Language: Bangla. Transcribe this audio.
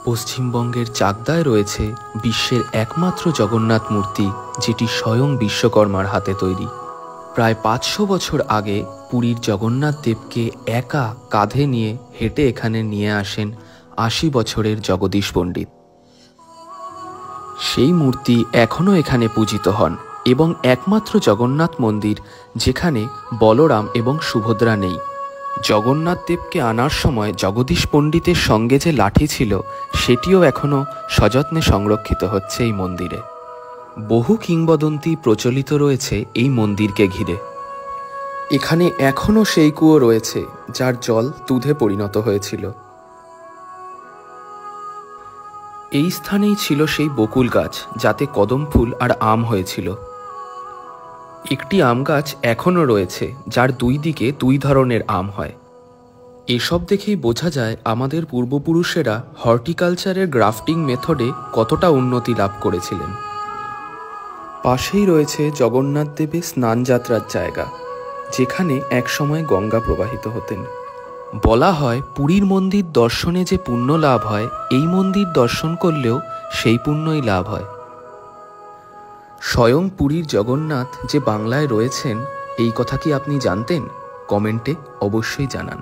পশ্চিমবঙ্গের চাকদায় রয়েছে বিশ্বের একমাত্র জগন্নাথ মূর্তি, যেটি স্বয়ং বিশ্বকর্মার হাতে তৈরি। প্রায় 500 বছর আগে পুরীর জগন্নাথ দেবকে একা কাঁধে নিয়ে হেঁটে এখানে নিয়ে আসেন 80 বছরের জগদীশ পণ্ডিত। সেই মূর্তি এখনও এখানে পূজিত হন এবং একমাত্র জগন্নাথ মন্দির যেখানে বলরাম এবং সুভদ্রা নেই। জগন্নাথ দেবকে আনার সময় জগদীশ পণ্ডিতের সঙ্গে যে লাঠি ছিল সেটিও এখনও সযত্নে সংরক্ষিত হচ্ছে এই মন্দিরে। বহু কিংবদন্তি প্রচলিত রয়েছে এই মন্দিরকে ঘিরে। এখানে এখনও সেই কুয়ো রয়েছে যার জল দুধে পরিণত হয়েছিল। এই স্থানেই ছিল সেই বকুল গাছ যাতে কদম ফুল আর আম হয়েছিল। একটি আম গাছ এখনও রয়েছে যার দুই দিকে দুই ধরনের আম হয়। এসব দেখেই বোঝা যায় আমাদের পূর্বপুরুষেরা হর্টিকালচারের গ্রাফটিং মেথডে কতটা উন্নতি লাভ করেছিলেন। পাশেই রয়েছে জগন্নাথ দেবের স্নানযাত্রার জায়গা, যেখানে একসময় গঙ্গা প্রবাহিত হতেন। বলা হয় পুরীর মন্দির দর্শনে যে পুণ্য লাভ হয়, এই মন্দির দর্শন করলেও সেই পুণ্যই লাভ হয়। স্বয়ং পুরীর জগন্নাথ যে বাংলায় রয়েছেন, এই কথা কি আপনি জানতেন? কমেন্টে অবশ্যই জানান।